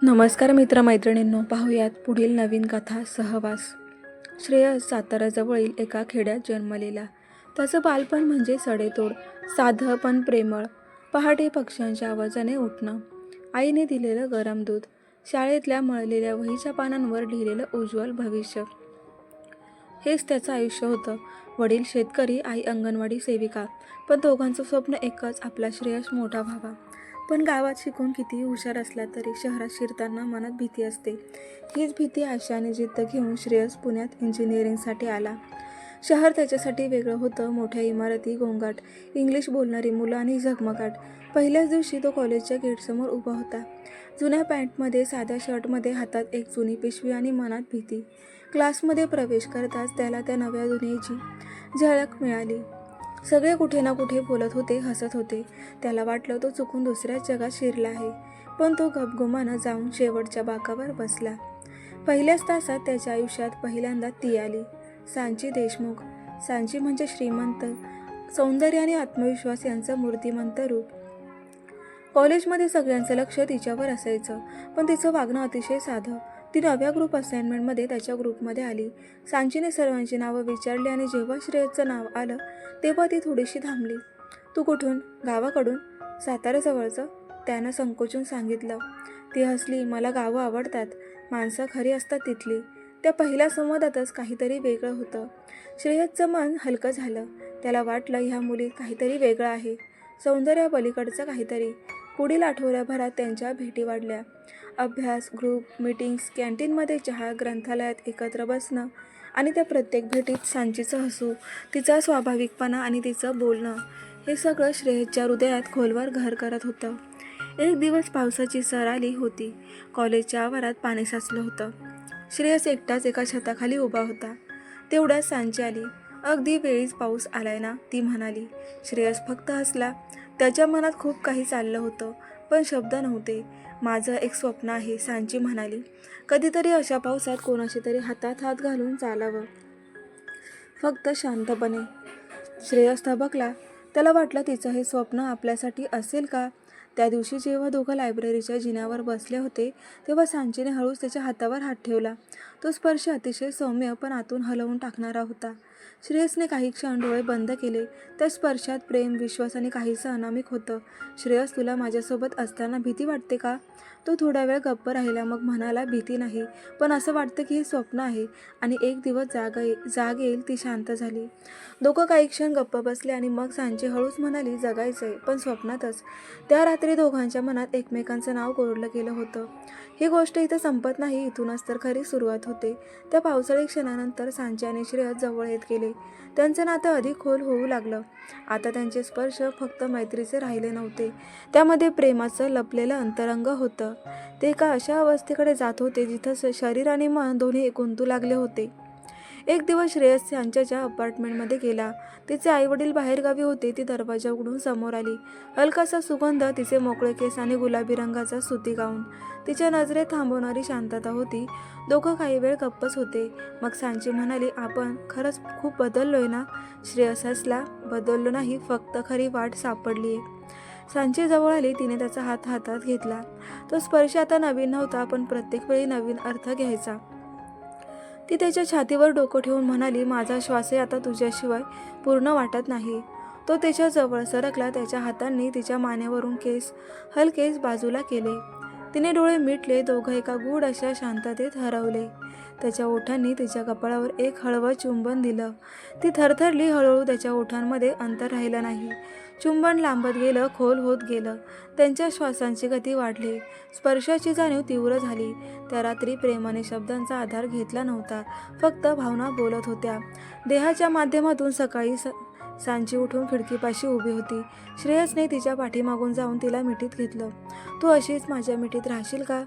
नमस्कार मित्रमैत्रिणींनो, पाहूयात पुढील नवीन कथा सहवास. श्रेयस साताऱ्याजवळील एका खेड्यात जन्मलेला. त्याचं बालपण म्हणजे सडेतोड, साधं पण प्रेमळ. पहाटे पक्ष्यांच्या आवाजाने उठणं, आईने दिलेलं गरम दूध, शाळेतल्या मळलेल्या वहीच्या पानांवर लिहिलेलं उज्ज्वल भविष्य, हेच त्याचं आयुष्य होतं. वडील शेतकरी, आई अंगणवाडी सेविका, पण दोघांचं स्वप्न एकच, आपला श्रेयस मोठा व्हावा. पण गावात शिकून कितीही हुशार असला तरी शहरात शिरताना मनात भीती असते. हीच भीती, आशा आणि जिद्द घेऊन श्रेयस पुण्यात इंजिनिअरिंगसाठी आला. शहर त्याच्यासाठी वेगळं होतं. मोठ्या इमारती, गोंगाट, इंग्लिश बोलणारी मुलं आणि झगमगाट. पहिल्याच दिवशी तो कॉलेजच्या गेटसमोर उभा होता. जुन्या पॅन्टमध्ये, साध्या शर्टमध्ये, हातात एक जुनी पिशवी आणि मनात भीती. क्लासमध्ये प्रवेश करताच त्याला त्या नव्या दुनियेची झलक मिळाली. सगळे कुठे ना कुठे बोलत होते, हसत होते. त्याला वाटलं तो चुकून दुसऱ्याच जगात शिरला आहे. पण तो गपगुमानं जाऊन शेवटच्या बाकावर बसला. पहिल्याच तासात त्याच्या आयुष्यात पहिल्यांदा ती आली, सांची देशमुख. सांची म्हणजे श्रीमंत, सौंदर्य आणि आत्मविश्वास यांचं मूर्तिमंत रूप. कॉलेजमध्ये सगळ्यांचं लक्ष तिच्यावर असायचं, पण तिचं वागणं अतिशय साधं. ती नव्या ग्रुप असाइनमेंटमध्ये त्याच्या ग्रुपमध्ये आली. सांचीने सर्वांची नावं विचारली आणि जेव्हा श्रेयसचं नाव आलं तेव्हा ती थोडीशी थांबली. तू कुठून? गावाकडून? साताऱ्याजवळचं, त्यानं संकोचून सांगितलं. ती हसली. मला गावं आवडतात, माणसं खरी असतात तिथली. त्या पहिल्या संवादातच काहीतरी वेगळं होतं. श्रेयसचं मन हलकं झालं. त्याला वाटलं ह्या मुलीत काहीतरी वेगळं आहे, सौंदर्यापलीकडचं काहीतरी. पुढील आठवड्याभरात त्यांच्या भेटी वाढल्या. अभ्यास, ग्रुप मीटिंग्स, कॅन्टीनमध्ये चहा, ग्रंथालयात एकत्र बसणं आणि त्या प्रत्येक भेटीत सांचीचं हसू, तिचा स्वाभाविकपणा आणि तिचं बोलणं, हे सगळं श्रेयसच्या हृदयात खोलवर घर करत होतं. एक दिवस पावसाची सर आली होती. कॉलेजच्या आवारात पाणी साचलं होतं. श्रेयस एकटाच एका छताखाली उभा होता. तेवढ्यात सांची आली. अगदी वेळीच पाऊस आलाय ना, ती म्हणाली. श्रेयस फक्त हसला. त्याच्या मनात खूप काही चाललं होतं, पण शब्द नव्हते. माझं एक स्वप्न आहे, सांची म्हणाली. कधीतरी अशा पावसात कोणाशी तरी हातात हात घालून चालावं, फक्त शांतपणे. श्रेयस थबकला. त्याला वाटलं तिचं हे स्वप्न आपल्यासाठी असेल का? त्या दिवशी जेव्हा दोघं लायब्ररीच्या जिन्यावर बसले होते तेव्हा सांचीने हळूच त्याच्या हातावर हात ठेवला. तो स्पर्श अतिशय सौम्य पण आतून हलवून टाकणारा होता. श्रेयसने काही क्षण डोळे बंद केले. त्या स्पर्शात प्रेम, विश्वास आणि काहीसं अनामिक होतं. श्रेयस, तुला माझ्यासोबत असताना भीती वाटते का? तो थोडा वेळ गप्प राहिला, मग म्हणाला, भीती नाही, पण असं वाटतं की हे स्वप्न आहे आणि एक दिवस जाग येईल. ती शांत झाली. दोघं काही क्षण गप्प बसले आणि मग सांची हळूच म्हणाली, जगायचंय, पण स्वप्नातच. त्या रात्री दोघांच्या मनात एकमेकांचं नाव कोरलं गेलं होतं. ही गोष्ट इथं संपत नाही, इथूनच तर खरी सुरुवात होते. त्या पावसाळी क्षणानंतर सांची आणि श्रेयस जवळ येत गेले. त्यांचं नातं अधिक खोल होऊ लागलं. आता त्यांचे स्पर्श फक्त मैत्रीचे राहिले नव्हते, त्यामध्ये प्रेमाचं लपलेलं अंतरंग होतं. ते एका अशा अवस्थेकडे जात होते जिथं शरीर आणि मन दोन्ही गुंतू लागले होते. एक दिवस श्रेयस सांच्याच्या अपार्टमेंटमध्ये गेला. तिचे आईवडील बाहेरगावी होते. ती दरवाजा उघडून समोर आली. हलकासा सुगंध, तिचे मोकळे केस आणि गुलाबी रंगाचा सुती गाऊन, तिच्या नजरेत थांबवणारी शांतता होती. दोघं काही वेळ गप्पच होते. मग सांची म्हणाली, आपण खरंच खूप बदललोय ना? श्रेयस हसला. बदललो नाही, फक्त खरी वाट सापडलीये. सांची जवळ आली. तिने त्याचा हात हातात घेतला. तो स्पर्श आता नवीन नव्हता, पण प्रत्येक वेळी नवीन अर्थ घ्यायचा. ती त्याच्या छातीवर डोकं ठेवून म्हणाली, माझा श्वासही आता तुझ्याशिवाय पूर्ण वाटत नाही. तो त्याच्या जवळ सरकला. त्याच्या हातांनी तिच्या मानेवरून केस हलकेच बाजूला केले. तिने डोळे मिटले. दोघं एका गूढ अशा शांततेत हरवले. त्याच्या ओठांनी तिच्या कपाळावर एक हळवं चुंबन दिलं. ती थरथरली. हळूहळू त्याच्या ओठांमध्ये अंतर राहिलं नाही. चुंबन लांबत गेलं, खोल होत गेलं. त्यांच्या श्वासांची गती वाढली. स्पर्शाची जाणीव तीव्र झाली. त्या रात्री प्रेमाने शब्दांचा आधार घेतला नव्हता, फक्त भावना बोलत होत्या. देहाच्या माध्यमातून. सकाळी सांची उठून खिडकीपाशी उभी होती. श्रेयसने तिच्या पाठीमागून जाऊन तिला मिठीत घेतलं. तू अशीच माझ्या मिठीत राहशील का?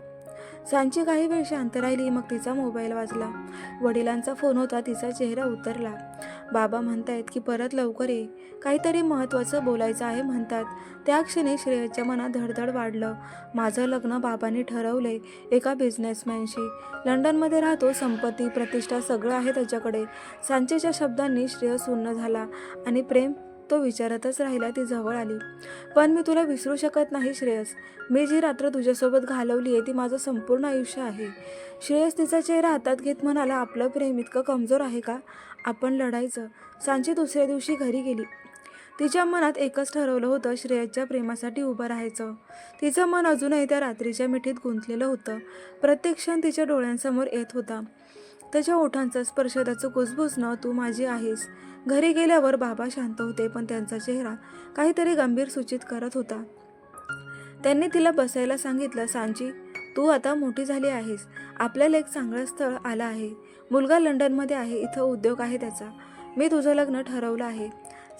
सांची काही वेळ शांत राहिली. मग तिचा मोबाईल वाजला. वडिलांचा फोन होता. तिचा चेहरा उतरला. बाबा म्हणतायत की परत लवकर ये, काहीतरी महत्त्वाचं बोलायचं आहे म्हणतात. त्या क्षणी श्रेयसच्या मनात धडधड वाढलं. माझं लग्न बाबांनी ठरवलंय, एका बिझनेसमॅनशी. लंडनमध्ये राहतो, संपत्ती, प्रतिष्ठा सगळं आहे त्याच्याकडे. सांचीच्या शब्दांनी श्रेयस सुन्न झाला. आणि प्रेम? तो विचारतच राहिला. ती जवळ आली. पण मी तुला विसरू शकत नाही श्रेयस. मी जी रात्र तुझ्यासोबत घालवली आहे ती माझं संपूर्ण आयुष्य आहे. श्रेयस तिचा चेहरा हातात घेत म्हणाला, आपलं प्रेम इतकं कमजोर आहे का? आपण लढायचं. सांची दुसऱ्या दिवशी घरी गेली. तिच्या मनात एकच ठरवलं होतं, श्रेयसच्या प्रेमासाठी उभं राहायचं. तिचं मन अजूनही त्या रात्रीच्या मिठीत गुंतलेलं होतं. प्रत्येक क्षण तिच्या डोळ्यांसमोर येत होता. त्याच्या ओठांचा स्पर्श, त्याचं कुजबुजणं, तू माझी आहेस. घरी गेल्यावर बाबा शांत होते, पण त्यांचा चेहरा काहीतरी गंभीर सूचित करत होता. त्यांनी तिला बसायला सांगितलं. सांची, तू आता मोठी झाली आहेस. आपल्याला एक चांगलं स्थळ आलं आहे. मुलगा लंडनमध्ये आहे. इथं उद्योग आहे त्याचा. मी तुझं लग्न ठरवलं आहे.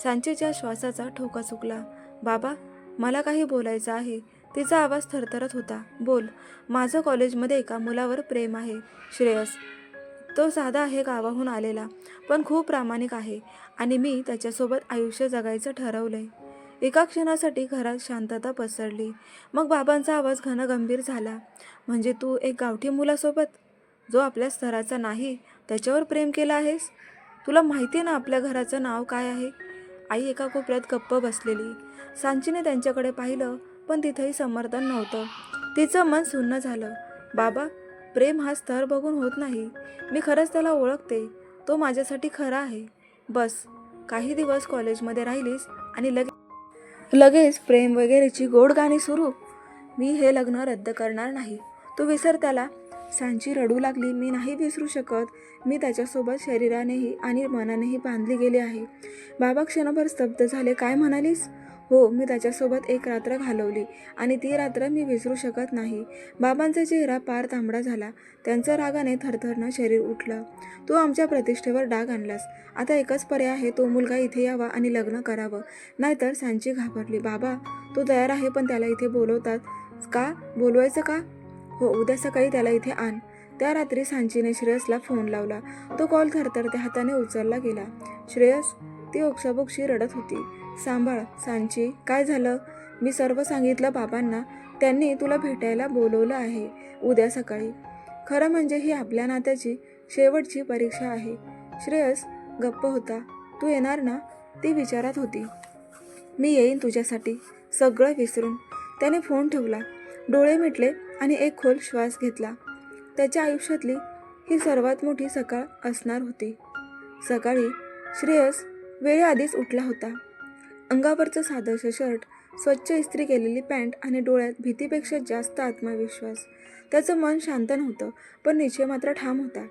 सांचीच्या श्वासाचा ठोका चुकला. बाबा, मला काही बोलायचं आहे. तिचा आवाज थरथरत होता. बोल. माझं कॉलेजमध्ये एका मुलावर प्रेम आहे श्रेयस. तो साधा आहे, गावाहून आलेला, पण खूप प्रामाणिक आहे आणि मी त्याच्यासोबत आयुष्य जगायचं ठरवलंय. एका क्षणासाठी घरात शांतता पसरली. मग बाबांचा आवाज घनगंभीर झाला. म्हणजे तू एक गावठी मुलासोबत, जो आपल्या स्तराचा नाही, त्याच्यावर प्रेम केलं आहेस? तुला माहिती ना आपल्या घराचं नाव काय आहे? आई एका कोपऱ्यात गप्प बसलेली. सांचीने त्यांच्याकडे पाहिलं, पण तिथंही समर्थन नव्हतं. तिचं मन सुन्न झालं. बाबा, प्रेम हा स्तर बघून होत नाही. मी खरंच त्याला ओळखते. तो माझ्यासाठी खरा आहे. बस. काही दिवस कॉलेजमध्ये राहिलीस आणि लगेच प्रेम वगैरेची गोड गाणी सुरू. मी हे लग्न रद्द करणार नाही. तू विसर त्याला. सांची रडू लागली. मी नाही विसरू शकत. मी त्याच्यासोबत शरीरानेही आणि मनानेही बांधली गेली आहे. बाबा क्षणभर स्तब्ध झाले. काय म्हणालीस? हो, मी त्याच्यासोबत एक रात्र घालवली आणि ती रात्र मी विसरू शकत नाही. बाबांचा चेहरा पार तांबडा झाला. त्यांचं रागाने थरथरणं शरीर उठलं. तू आमच्या प्रतिष्ठेवर डाग आणलास. आता एकच पर्याय आहे, तो मुलगा इथे यावा आणि लग्न करावं. नाहीतर. सांची घाबरली. बाबा, तो तयार आहे, पण त्याला इथे बोलवतात का? बोलवायचं का? हो, उद्या सकाळी त्याला इथे आण. त्या रात्री सांचीने श्रेयसला फोन लावला. तो कॉल थरथरत्या हाताने उचलला गेला. श्रेयस, ती ओक्साबोक्शी रडत होती. सांभाळ. सांची, काय झालं? मी सर्व सांगितलं बाबांना. त्यांनी तुला भेटायला बोलवलं आहे उद्या सकाळी. खरं म्हणजे ही आपल्या नात्याची शेवटची परीक्षा आहे. श्रेयस गप्प होता. तू येणार ना? ती विचारत होती. मी येईन तुझ्यासाठी. सगळं विसरून. त्याने फोन ठेवला. डोळे मिटले आणि एक खोल श्वास घेतला. त्याच्या आयुष्यातली ही सर्वात मोठी सकाळ असणार होती. सकाळी श्रेयस वेळेआधीच उठला होता. अंगावरचं साधंसं शर्ट, स्वच्छ इस्त्री केलेली पॅन्ट आणि डोळ्यात भीतीपेक्षा जास्त आत्मविश्वास. त्याचं मन शांत नव्हतं, पण निश्चय मात्र ठाम होता.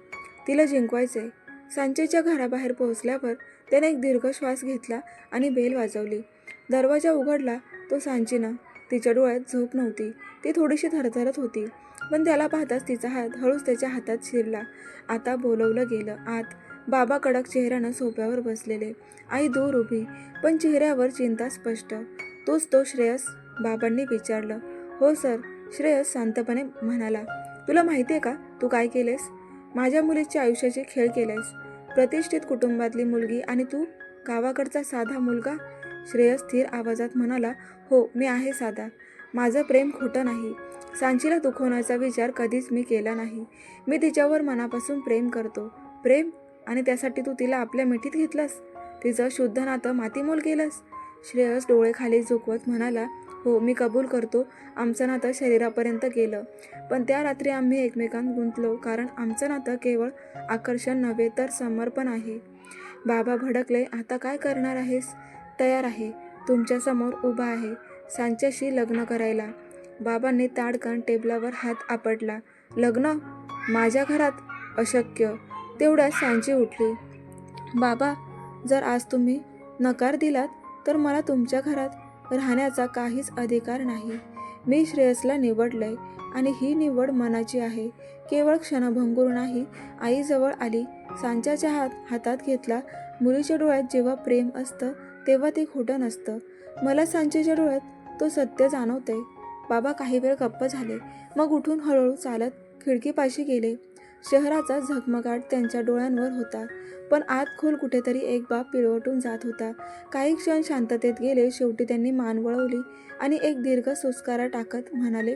तिला जिंकवायचंय. सांचेच्या घराबाहेर पोहोचल्यावर त्याने एक दीर्घ श्वास घेतला आणि बेल वाजवली. दरवाजा उघडला तो सांचीनं. तिच्या डोळ्यात झोप नव्हती. ती थोडीशी थरथरत होती, पण त्याला पाहताच तिचा हात हळूच त्याच्या हातात शिरला. आता बोलवलं गेलं आत. बाबा कडक चेहऱ्यानं सोफ्यावर बसलेले. आई दूर उभी, पण चेहऱ्यावर चिंता स्पष्ट. तूच तो श्रेयस? बाबांनी विचारलं. हो सर, श्रेयस शांतपणे म्हणाला. तुला माहिती आहे का तू काय केलेस? माझ्या मुलीच्या आयुष्याचे खेळ केलेस. प्रतिष्ठित कुटुंबातली मुलगी आणि तू गावाकडचा साधा मुलगा? श्रेयस स्थिर आवाजात म्हणाला. हो, मी आहे साधा. माझं प्रेम खोटं नाही. सांचीला दुखवण्याचा विचार कधीच मी केला नाही. मी तिच्यावर मनापासून प्रेम करतो. प्रेम? आणि त्यासाठी तू तिला आपल्या मिठीत घेतलंस? तिचं शुद्ध नातं मातीमोल केलंस? श्रेयस डोळे खाली झुकवत म्हणाला. हो, मी कबूल करतो. आमचं नातं शरीरापर्यंत गेलं, पण त्या रात्री आम्ही एकमेकांत गुंतलो, कारण आमचं नातं केवळ आकर्षण नव्हे तर समर्पण आहे. बाबा भडकले. आता काय करणार आहेस? तयार आहे. तुमच्यासमोर उभा आहे सांच्याशी लग्न करायला. बाबांनी ताडकन टेबलावर हात आपटला. लग्न? माझ्या घरात? अशक्य. तेवढ्यात सांची उठली. बाबा, जर आज तुम्ही नकार दिलात तर मला तुमच्या घरात राहण्याचा काहीच अधिकार नाही. मी श्रेयसला निवडलंय आणि ही निवड मनाची आहे. केवळ क्षणभंगूर नाही. आई जवळ आली. सांच्याच्या हातात घेतला. मुलीच्या डोळ्यात जेव्हा प्रेम असतं तेव्हा ते खोटं नसतं. मला सांचेच्या डोळ्यात तो सत्य जाणवतंय. बाबा काही वेळ गप्प झाले. मग उठून हळूहळू चालत खिडकीपाशी गेले. शहराचा झगमगाट त्यांच्या डोळ्यांवर होता, पण आत खोल कुठेतरी एक बाब पिळवटून जात होता. काही क्षण शांततेत गेले. शेवटी त्यांनी मान वळवली आणि एक दीर्घ सुस्कारा टाकत म्हणाले,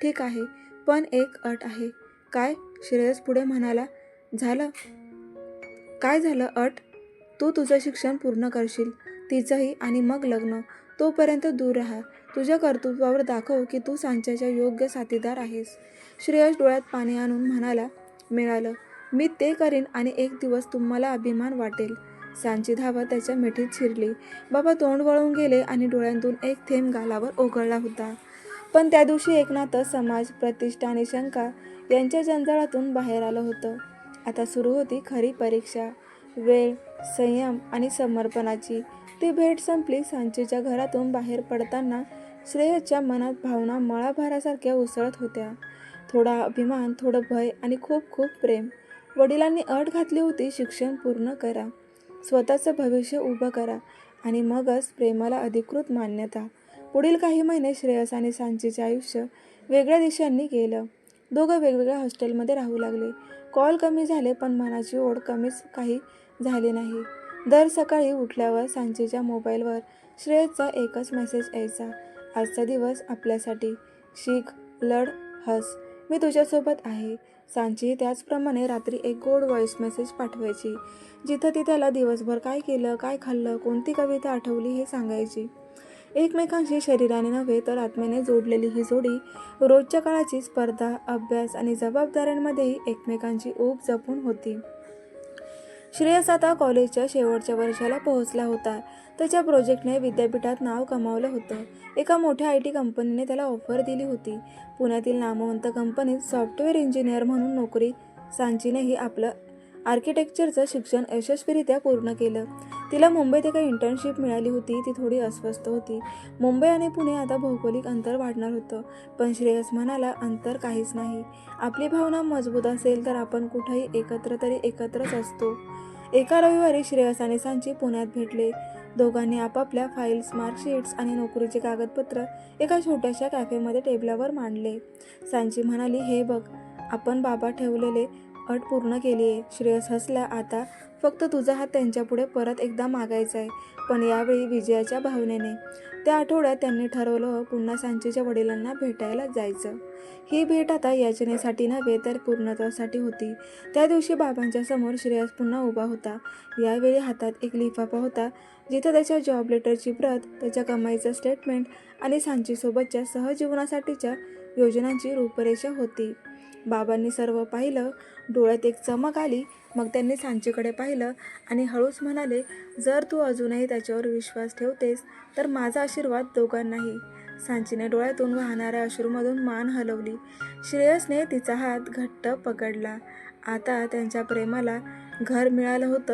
ठीक आहे, पण एक अट आहे. काय? श्रेयस पुढे म्हणाला. झालं? काय झालं? अट? तू तुझं शिक्षण पूर्ण करशील. तिचंही, आणि मग लग्न. तोपर्यंत दूर राहा. तुझ्या कर्तृत्वावर दाखव की तू सांच्याच्या योग्य साथीदार आहेस. श्रेयस डोळ्यात पाणी आणून म्हणाला, मिळालं. मी ते करीन आणि एक दिवस तुम्हाला अभिमान वाटेल. सांची धावत त्याच्या मिठीत शिरली. बाबा तोंड वळून गेले आणि डोळ्यांतून एक थेंब गालावर ओघळला होता. पण त्या दिवशी एक नातं समाज, प्रतिष्ठा आणि शंका यांच्या जंजाळातून बाहेर आलं होतं. आता सुरू होती खरी परीक्षा. वेळ, संयम आणि समर्पणाची. ती भेट संपली. सांचीच्या घरातून बाहेर पडताना श्रेयसच्या मनात भावना मळाभारासारख्या उसळत होत्या. थोडा अभिमान, थोडं भय आणि खूप खूप प्रेम. वडिलांनी अट घातली होती, शिक्षण पूर्ण करा, स्वतःचं भविष्य उभं करा आणि मगच प्रेमाला अधिकृत मान्यता. पुढील काही महिने श्रेयस आणि सांचीचे आयुष्य वेगळ्या दिशांनी गेलं. दोघं वेगवेगळ्या हॉस्टेलमध्ये राहू लागले. कॉल कमी झाले, पण मनाची ओढ कमीच काही झाली नाही. दर सकाळी उठल्यावर सांचीच्या मोबाईलवर श्रेयसचा एकच मेसेज यायचा, आजचा दिवस आपल्यासाठी. शिक, लढ, हस, मी तुझ्यासोबत आहे. सांची त्याचप्रमाणे रात्री एक गोड व्हॉइस मेसेज पाठवायची, जिथं ती त्याला दिवसभर काय केलं, काय खाल्लं, कोणती कविता आठवली हे सांगायची. एकमेकांशी शरीराने नव्हे तर आत्म्याने जोडलेली ही जोडी रोजच्या काळाची स्पर्धा, अभ्यास आणि जबाबदाऱ्यांमध्येही एकमेकांची ऊब जपून होती. श्रेयस आता कॉलेजच्या शेवटच्या वर्षाला पोहोचला होता. त्याच्या प्रोजेक्टने विद्यापीठात नाव कमावलं होतं. एका मोठ्या IT कंपनीने त्याला ऑफर दिली होती. पुण्यातील नामवंत कंपनीत सॉफ्टवेअर इंजिनियर म्हणून नोकरी. सांचीनेही आपलं आर्किटेक्चरचं शिक्षण यशस्वीरित्या पूर्ण केलं. तिला मुंबईत एका इंटर्नशिप मिळाली होती. ती थोडी अस्वस्थ होती. मुंबई आणि पुणे आता भौगोलिक अंतर वाढणार होतं. पण श्रेयस म्हणाला, अंतर काहीच नाही. आपली भावना मजबूत असेल तर आपण कुठंही एकत्र तरी एकत्रच असतो. एका रविवारी श्रेयस आणि सांची पुण्यात भेटले. दोघांनी आपापल्या फाईल्स, मार्कशीट्स आणि नोकरीचे कागदपत्र एका छोट्याशा कॅफेमध्ये टेबलावर मांडले. सांची म्हणाली, हे बघ, आपण बाबा ठेवलेले अट पूर्ण केली आहे. श्रेयस हसला, आता फक्त तुझा हात त्यांच्यापुढे परत एकदा मागायचा आहे, पण यावेळी विजयाच्या भावनेने. त्या आठवड्यात त्यांनी ठरवलं पुन्हा सांचीच्या वडिलांना भेटायला जायचं. ही भेट आता याचनेसाठी नव्हे तर पूर्णत्वासाठी होती. त्या दिवशी बाबांच्या समोर श्रेयस पुन्हा उभा होता. यावेळी हातात एक लिफाफा होता, जिथं त्याच्या जॉब लेटरची प्रत, त्याच्या कमाईचं स्टेटमेंट आणि सांचीसोबतच्या सहजीवनासाठीच्या योजनांची रूपरेषा होती. बाबांनी सर्व पाहिलं. डोळ्यात एक चमक आली. मग त्यांनी सांचीकडे पाहिलं आणि हळूच म्हणाले, जर तू अजूनही त्याच्यावर विश्वास ठेवतेस तर माझा आशीर्वाद दोघांनाही. सांचीने डोळ्यातून वाहणाऱ्या अश्रूमधून मान हलवली. श्रेयसने तिचा हात घट्ट पकडला. आता त्यांच्या प्रेमाला घर मिळालं होतं.